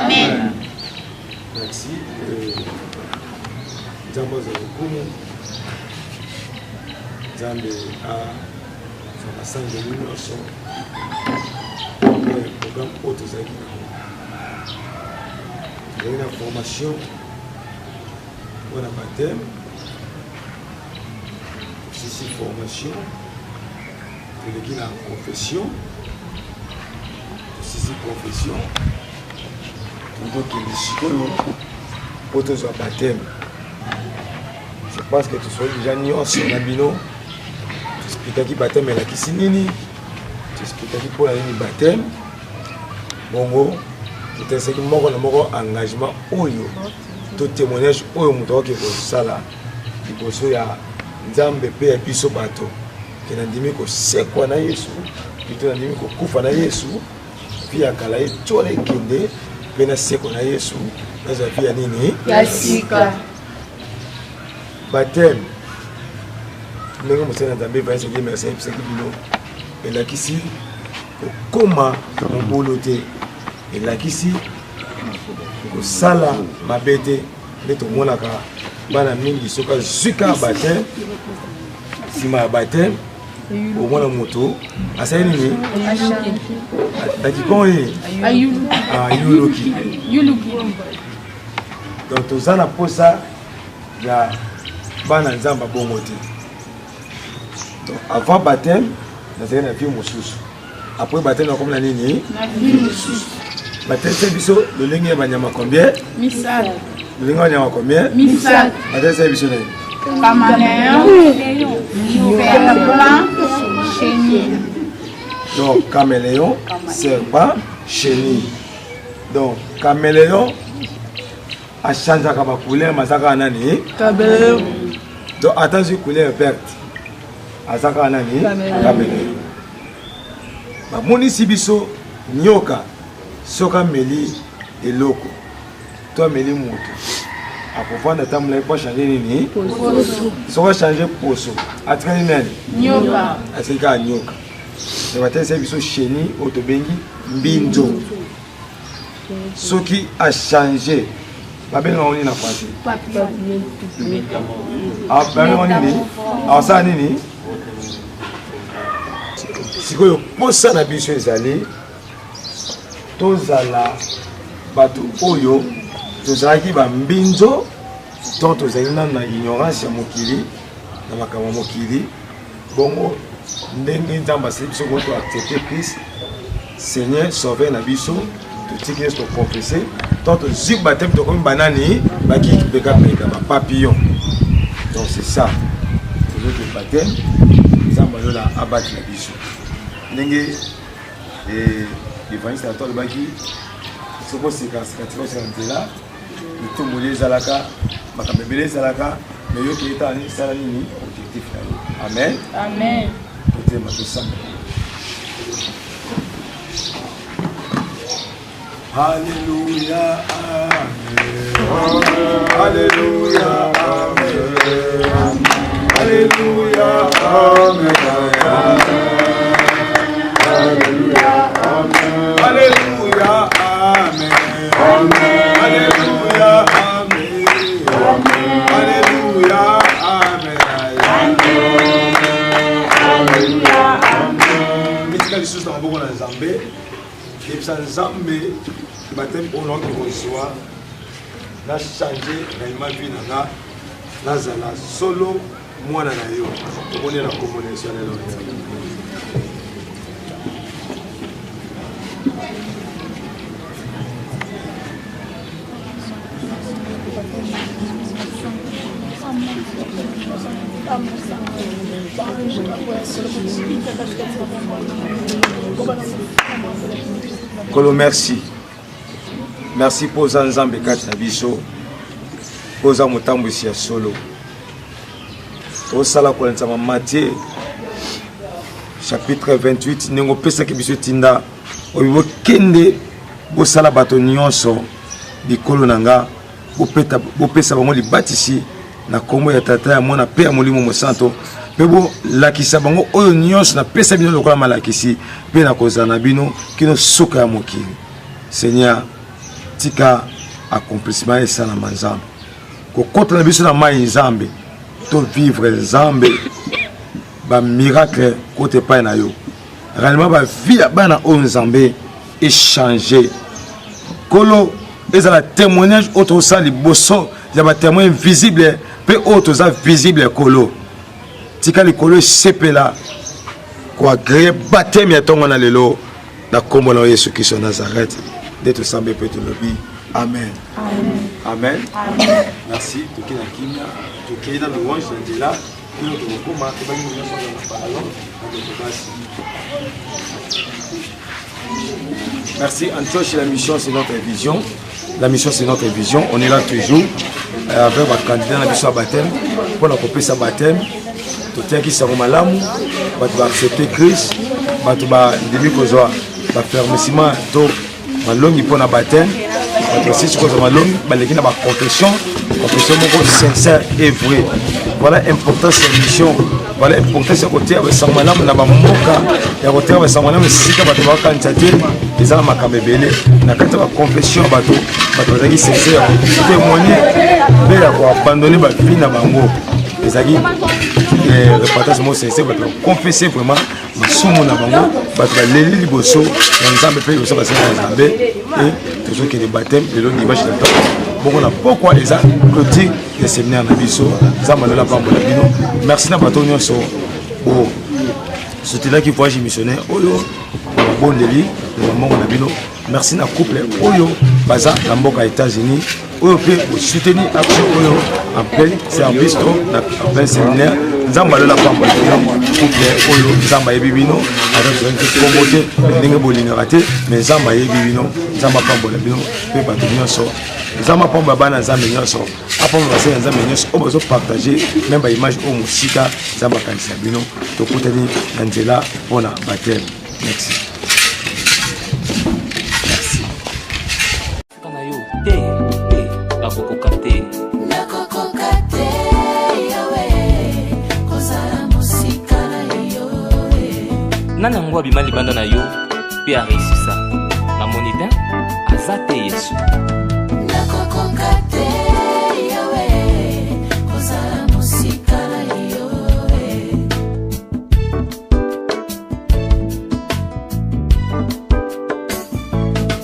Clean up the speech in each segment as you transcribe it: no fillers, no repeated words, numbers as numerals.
Amen. Merci. Jambo za hukumu. Zambe a sangue luminoso. Programme autosaki. Il y a une formation pour la baptême. Ceci formation. Il y a une confession. Ceci confession. Donc il est pour tous un baptême. Je pense que tu sois déjà nion sur la bino. Tu expliques qui baptême est la qui sinini. Tu expliques qui pour la ligne baptême. Bongo. Tu t'essayes de mon engagement oyo. Tout témoignage oyo muto qui est ça là. Il faut que ya nzambe pe ya biso bato. Que nandimi ko sekwa na Yesu. Plutôt nandimi ko kufa na Yesu. Puis ya kala ye tole kende. Pena seko na Yesu. Naza pia nini? Yasika. Baptême. Ndenge mosala nzambe va ese merci pisaki bino. Elakisi okoma mobolo te. Elakisi kosala mabe te. Nde tomonaka bana mingi soka zuka baptême. Sima ya baptême. Omona moto asali nini? Akikoye ayuluki. Donc toza na posa ya bana nzamba bongo te. Donc avant baptême, nazali na vie mosusu. Après baptême comme na nini? Na vie mosusu. Baptême c'est biso lolenge banyama combien? Misal. Lolenge banyama combien? Misal. Baptême c'est biso nani? Caméléon. Serpent. Chenille. Donc caméléon, serpent, chenille. Donc caméléon a changé la couleur, mais ça a nani? Caméléon. Donc attention couleur verte. A ça a nani? Caméléon. Bah moni sibiso nyoka soka meli eloko. Toi meli moto. A pouvoir d'attendre là pas changer nini? Poso. Soka changer poso. Atkani nani? Nyoka. Asika nyoka. Le matin c'est biso chenille otobengi mbinzo. Ce qui a changé. Babel on est na français. Ah babel on est. Ah ça nini? Sikoyo posa na biso ezali tozala bato oyo tozalaki ba mbinzo donc tozali na ignorance ya mokili na makambo mokili bongo ndenge nzamba se biso ko accepter Christ Seigneur sauveur na biso totiki yesu confesser donc zik baptême to comme banani baki peka peka ba papillon donc c'est ça le baptême nzamba yo la abati na biso ndenge l'évangile à toi le baki ce que c'est quand c'est là le tout moulé zalaka makambele zalaka mais yo qui est en ça ni objectif là amen Amen. peut-être ma tout ça Alléluia amen Alléluia amen Alléluia amen Alléluia amen Alléluia amen Alléluia amen Alléluia amen Alléluia amen Mitika lisusu na maboko na Nzambe kebisa Nzambe baptême au nom de Jésus na changer na vie nanga nazala solo mwana na yo tomoni na communication lelo Kolo merci. Merci pour Nzambe kati na biso. Poza mutambo ya solo. Au sala ko nzama Matthieu chapitre 28 nengo pesa ki biso tinda oyo kende bo sala bato nyonso bikolo nanga bo pesa bango libatisi na kombo ya tata ya mwana pe ya molimo mosanto pe bo lakisa bango oyo nyonso na pesa bino lokola malakisi pe na kozana bino kino soka ya mokili. Seigneur tika accomplissement et ça na manzambe ko kota na biso na mai nzambe to vivre nzambe ba miracle côté pa na yo réellement ba vie bana o nzambe échanger kolo ezala témoignage autre ça liboso ya ba témoin visible pe autre ça visible kolo tika likolo sepela ko agréer baptême ya tongo na lelo na kombo na Yesu Christ Nazareth d'être semblé peut te lobby. Amen. Amen. Amen. Merci. Merci. Antioche, la mission, c'est notre vision. La mission, c'est notre vision. On est là toujours avec votre candidat à la mission à baptême. Pour la couper sa baptême, tout est qui s'est malamu, tu vas accepter Christ, tu vas début que tu vas faire ma langue pour la baptême. Si tu as ma langue, tu vas confession sincère et vraie. Voilà l'importance de la mission. Voilà l'importance de côté avec sa malam na bamoka ya côté avec sa malam sika bato ba kantate ezala makambe belé na kata ba confession bato bazaki sincère témoigner be ya ko abandonner ba vie na bango ezaki repartage mo sincère bato confesser vraiment masumu na bango bato ba leli liboso na nzambe pe liboso ba sala nzambe et toujours que les baptêmes de l'eau dimanche de temps bon on a pourquoi les a clôture des séminaires na biso za malola pambo la bino merci na bato nyonso o soutenir qui voyage missionnaire oyo bon deli le moment na bino merci na couple oyo baza na mboka États-Unis oyo pe soutenir action oyo en plein service en plein séminaire nzamba lola pambo la bino couple oyo nzamba yebi bino avec promoter ndenge bolinga raté mais nzamba yebi bino nzamba pambo la bino pe bato nyonso nzamba pambo bana nzambe nyonso apambo base nzambe nyonso o bazo partager même ba image o musika nzamba kanisa bino to kutani na nzela pona baptême. Merci. Merci. Kana yo te akokokate nakokokate yawe kozala musika na yo nani yango abima libanda na yo pe areisisa namoni te aza te Yesu. nakokokate yawe kozala musika na yo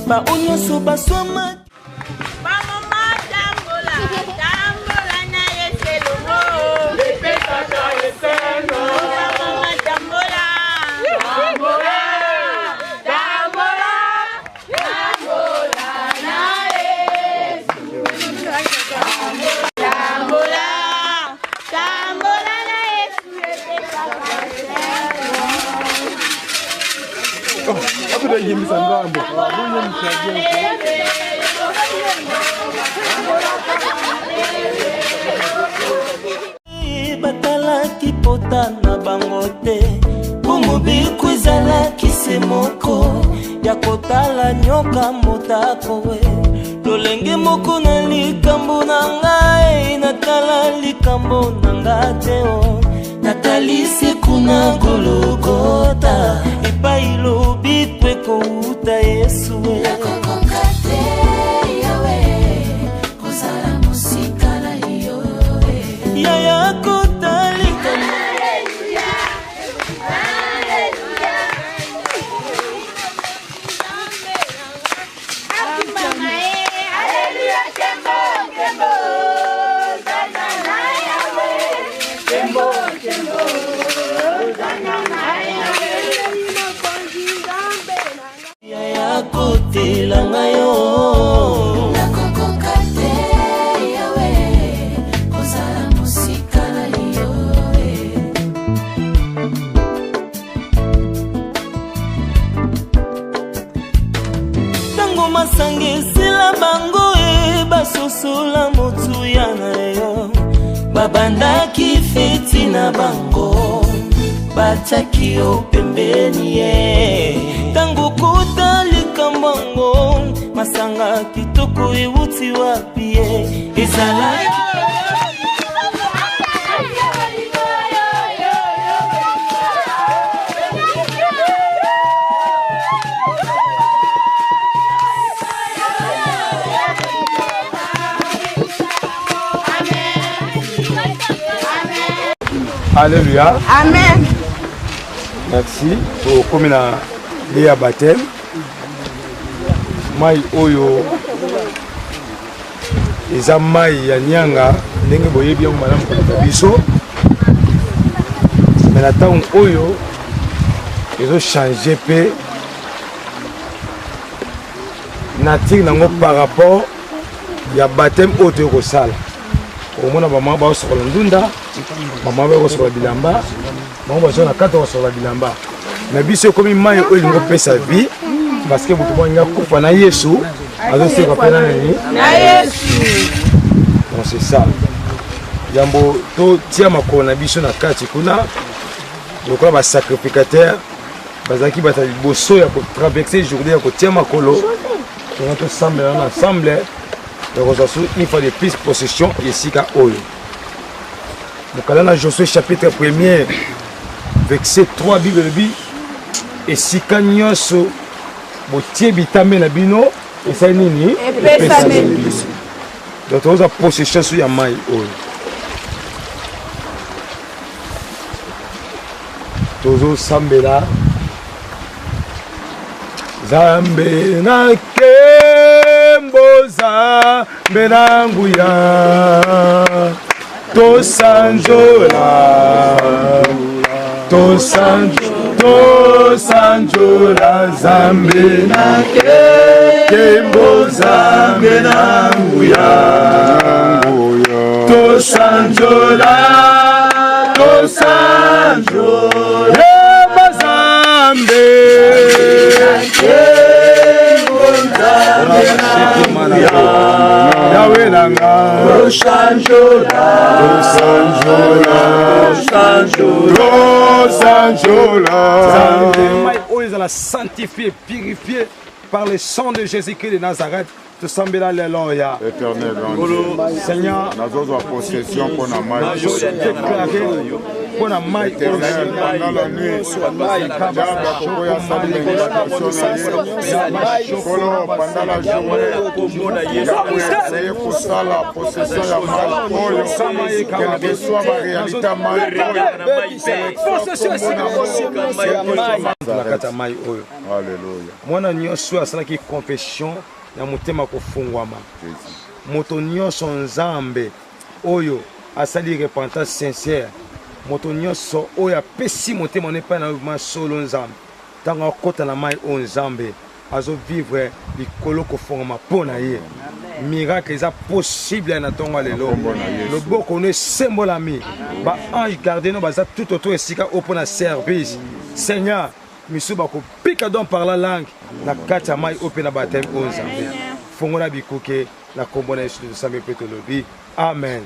ba onyoso baswama batalaki pota na bango te bomobiku ezalaki se moko ya kotala nyoka motako we lolenge moko na likambo na ngai natala likambo na nga te o natalisi kuna Golgota epai lobi pwe kouta Yesu we nakokokate yawe kozala musika na yo yaya kotalika yaya kotelanga yo nakokokate yawe kozala musika na yo tango masanga esila bango basosola motuya na yo babandaki feti na bango batiaki yo pembeni ye tango kota likambango masanga kitoko ewuti wapi ye ezalaki Alléluia. Amen. Merci. Comme na ya baptême. Mai oyo eza mai ya nyanga ndenge boyebi yango malamu koleka biso. Mais na ntango oyo ezochanger mpe nature nango par rapport ya baptême oyo toyei kosala. Omona bamama baosokola ndunda, bamama bakosokola bilamba, bango bazo na kati bakosokola bilamba. Na biso ekomi mai oyo elingi kopesa vie parce que butu bwangi akufa na Yesu azoseka mpe na nini Na Yesu. donc c'est ça. Yambo totia makolo na biso na kati kuna lokola basacrificateur bazalaki bata liboso ya kotraverse journée ya kotia makolo tonga tosambela na ensemble yakozwa so une fois de plus possession esika oyo. Mokala na Josué chapitre 1er verset 3 Bible elobi esika nyonso botie bitambe na bino esali nini Epesameli biso. Donc toza possession so ya mai oyo tozosambela Zambe na kembo Zambe na nguya tosanjola Zambe na kembo Zambe na nguya tosanjola Zambe Yahweh nanga la sanctifié, purifié par le sang de Jésus-Christ de Nazareth. Te sambela alléluia. Éternel, Seigneur, nous avons possession pour la maille. déclaré pour la maille Éternel, pendant la nuit, pendant la journée, essayez pour ça la possession de la maille. Quelle que soit la réalité de la maille. Alléluia. Mwana nyonso asalaki confession na motema kofungwama moto nyonso nzambe oyo asali repentance sincère moto nyonso oyo apesi motema nepai na masolo nzambe ntango akota na mai oyo nzambe azovivre likolo kofungwama mpo na ye miracle eza possible na ntongo ya lelo loboko no esembolami baange gardien no baza tout autour esika oyo mpo na service. Seigneur, misu bakopika donc par la langue na kati ya mai oyo mpe na bateme oyo nzambe fongola bikuke na kombo na Yesu tosambi mpe tolobi amen.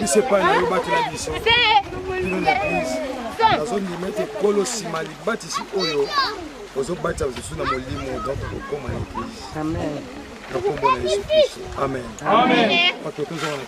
c'est pas un libat qui l'a dit ça. La zone limite est colossima libat ici oyo. Aux autres bâtiments sous la molimo donc comme à l'église. Amen. Donc on va Jésus Christ. Amen. Amen. Pas que toujours on a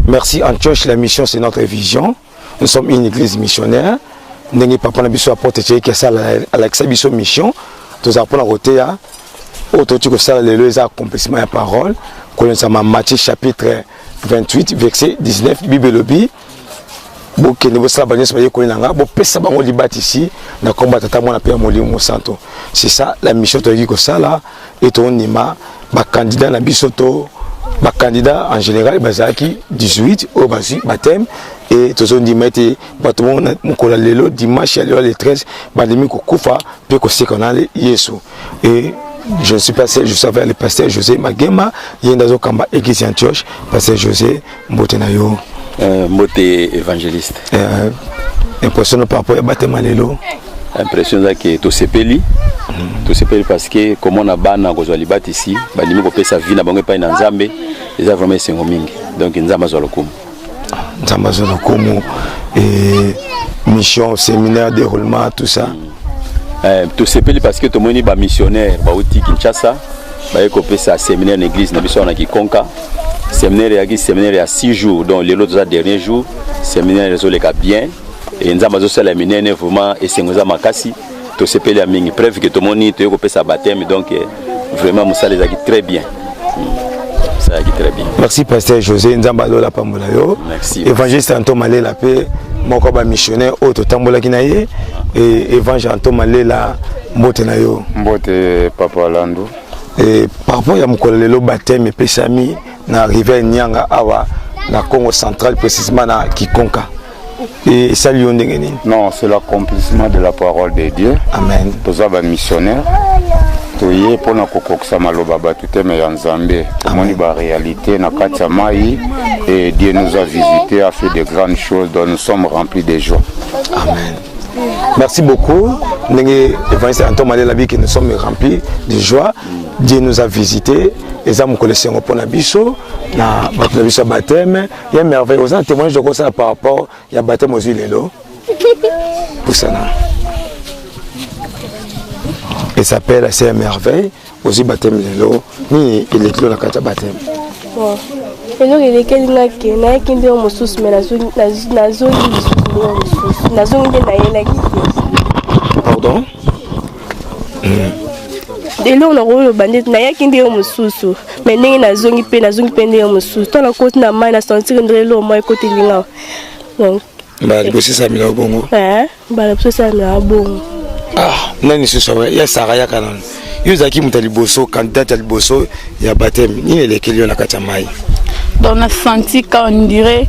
Merci Antioche, la mission c'est notre vision. Nous sommes une église missionnaire. Nous n'avons pas de mission à protéger que ça à l'exhibition mission. Nous avons appris à côté à autour de ça les accomplissement de la parole. Nous sommes Matthieu chapitre 28 verset 19 Bible lobby. Boke ne vous savez pas que nous avons pesa bango libat ici na combat tata mona pe molimo santo. C'est ça la mission de Guiko Sala et ton nima ba candidat na bisoto. Ma candidat en général bazaki 18 au basi baptême et tous on dit mettre bâtiment mon collègue dimanche le 13 bandemi ko kufa pe ko sekonale Yesu et je ne suis pas seul, je savais le pasteur José Magema yenda zo kamba église Antioche pasteur José Mbotenayo Mbote évangéliste impressionné par rapport à baptême lelo impression que to sepeli parce que comme on a bana ko zalibat ici bandimi ko pesa vie na bango pa na Nzambe ils ont vraiment sengo mingi donc Nzamba zolokumu et mission séminaire déroulement tout ça to sepeli parce que to moni ba missionnaire ba uti Kinshasa ba ko pesa séminaire l'église na biso na Kikonka séminaire ya 6 jours donc les autres derniers jours séminaire rezoleka bien et Nzamba zo sala minene vraiment et sengoza makasi to sepeli mingi preuve que to moni to ko pesa baptême donc vraiment musala ezaki très bien. Ça a été très bien. Merci pasteur José Nzamba Lola Pambolayo. Merci. Évangéliste Anto Malé la paix, mon combat missionnaire auto tambola kinaye et évangile Anto Malé la Mbotenayo. Mbote Papa Lando. Et par rapport à mon collègue baptême et pesami na rivière Nyanga awa na Congo central précisément na Kikonka. Et ça lui on dengeni. Non, c'est l'accomplissement de la parole de Dieu. Amen. Tous les missionnaires. Toye pona kokoksa maloba batuteme ya Nzambe tomoni ba réalité na kati ya mai et Dieu nous a visités, a fait de grandes choses dont nous sommes remplis de joie. Amen. Merci beaucoup. Évangéliste Anto Malé la vie que nous sommes remplis de joie. Dieu nous a visités. Les hommes connaissent pour Nabiso, na Nabiso baptême. Il y a merveille. Aux témoignages de ça par rapport il y a baptême aux huiles pour ça. Et s'appelle assez merveille aussi baptême lelo ni électro la carte baptême. Bon. Et donc il est quelqu'un qui n'a qu'un de mon sous mais la zone pardon. Et là on a rôle bandit n'a qu'un de mon sous mais n'est na zone pe de mon sous tant la côte na mai na sentir ndre lo moi côté linga. Donc bah le c'est ça mila bongo. Bah le ça mila bongo. Ah, nani soswa ya Saraya kanon. Yuzaki mutaliboso candidat aliboso ya baptême. Ni lekeli na kata mai. Donc on a senti qu'on dirait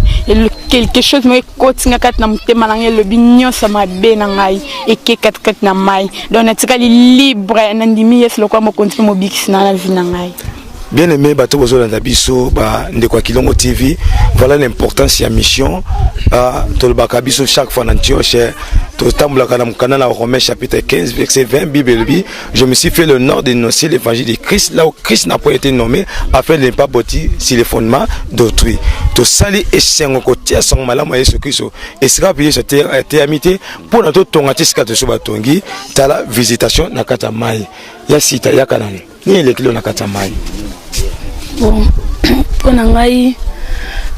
quelque chose mais continue kat na mutema na le binyo sa mabe na ngai et ke kat na mai. Donc on est libre na ndimi yes lokwa mo continue mo bikisi na vie na ngai. Bien aimé, bateau bozo na biso ba ndekwa Kilongo TV. Voilà l'importance de la mission. Tolbaka biso chaque fois dans Antioche. Totambula kana mukana na Romains chapitre 15 verset 20 Bible. Je me suis fait l'honneur d'énoncer l'évangile de Christ là où Christ n'a pas été nommé afin de ne pas bâtir sur les fondements d'autrui. To sali esengo kotia son malamu Yesu Kristo. Et sera payé cette amitié pour notre tongati skato so batongi tala visitation na kata mai. Ya sita ya kanani. Ni le kilo na kata mai. Bon, pour nangai,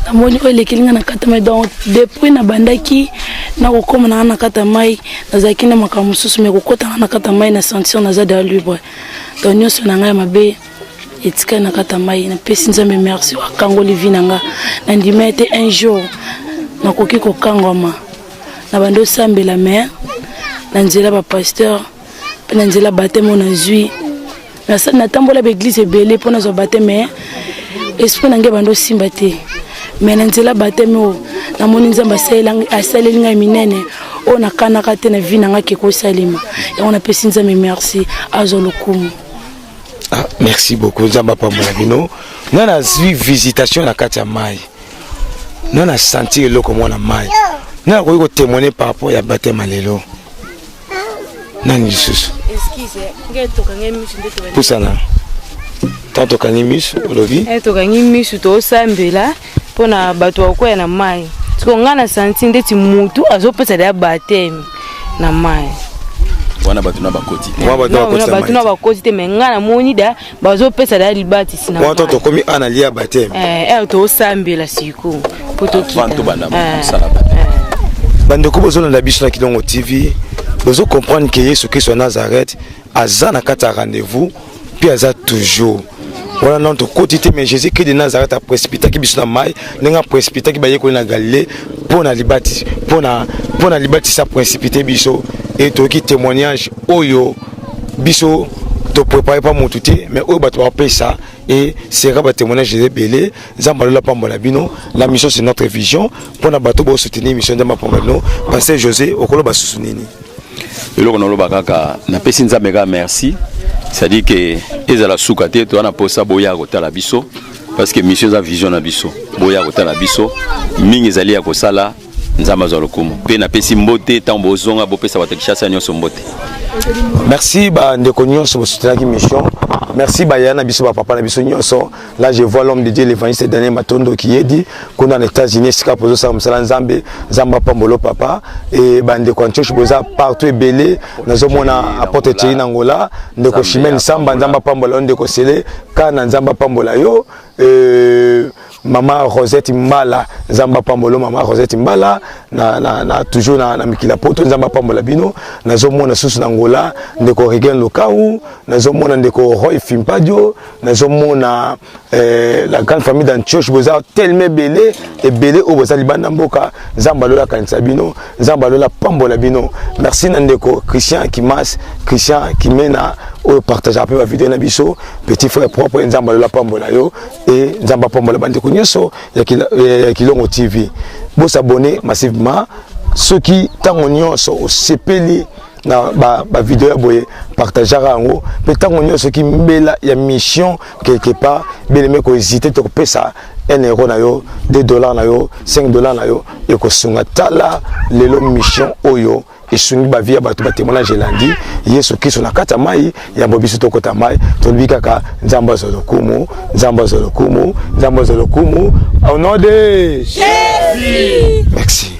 la moni ole kilinga na kata mai donc depuis na bandaki na kokoma na kata mai na zakina makamususu me kokota na kata mai na sentir na zada libre. Donc nyoso nangai mabe etika na kata mai na pesi Nzambe merci wa kango livinanga na ndimete un jour na koki kokangoma na bando sambela mer na nzela ba pasteur na nzela batemo na zui na tambola l'église belé pour nous baptême esprit nangé bando simbate mais na nzela bateme o namoni nzambe asaleli ngai minene oyo nakanaka te na vi na ngai kekosalema yango napesi nzambe merci azwa lokumu. Merci beaucoup nzambe apambola bino. Nga nazwi visitation na kati ya mai, nga na senti eloko mwana mai, nga nakoki kotémoigner par rapport ya batema lelo. Nani lisusu pusana tanto kangi misu olobi tokangi misu tosambela mpona bato bakoya na mai siko nga na santi ndeti mutu azopesa da bateme na mai wana bato na bakoti bato na bakoti te me nga na moni da bazopesa da libatisi na mai wana tokomi ana lia bateme tosambela siko po tokita bandeko bozolanda biso na Kilongo TV bozo comprendre que Yesu Christ Nazareth aza na kata rendez-vous puis aza toujours voilà notre quotidien mais Jésus Christ de Nazareth a précipité qui biso na mai nenga précipité qui baye ko na Galilée pour na libati sa précipité biso et to ki témoignage oyo biso to préparer pas motuté mais oyo bato ba ça et sera ba témoignage de belé zambalola pambola bino. La mission c'est notre vision pour na bato bo soutenir mission de ma pambola pasteur José okolo ba soutenir eloko naloba kaka napesi nzambe ka merci, c'est-à-dire que ezala suka te to na posa boya kotala biso parce que mission za vision na biso boya kotala biso mingi ezali ya kosala nzambe za lokumu pe napesi mbote tambo ozonga bopesa batekishasa nyonso mbote. Merci ba ndeko nyonso bo soutenir ki mission. Merci Bayana biso ba papa na biso nyonso. Là je vois l'homme de Dieu l'évangéliste Daniel Matondo qui est dit qu'on est aux États-Unis sika pozo sa msala nzambe nzamba pambolo papa et bande ko nchoshi boza partout ebele nazo mona apporter tiri na Angola ndeko Chimene Samba nzamba pambolo ndeko Sele kana nzamba pambola yo Maman Rosette Mbala nzamba pambolo Maman Rosette Mbala na toujours na mikila poto nzamba pambola bino nazo mona susu na Angola ndeko Regen Lokau nazo mona ndeko Roy Fimpadio nazo mona la grande famille d'Antioche boza tellement belé et belé au boza libanda mboka nzamba lola kanisa bino nzamba lola pambola bino. Merci ndeko Christian Kimas Christian Kimena au partage un peu la vidéo na biso petit frère propre nzamba lola pambola yo et nzamba pambola bandeko nyonso ya Kilongo TV bo s'abonner massivement ceux qui tango nyonso au sepeli na ba vidéo ya boye partager rango pe tango nyonso qui mbela ya mission quelque part beleme ko hésiter to pesa 1 euro na yo 2 dollars na yo 5 dollars na yo et ko sunga tala lelo mission oyo esungi ba via bato ba témoignage lundi Yesu Kristo na kata mai ya bobiso to kota mai to bikaka nzamba zo lokumu nzamba zo lokumu nzamba zo lokumu au nom de Jésus. Merci.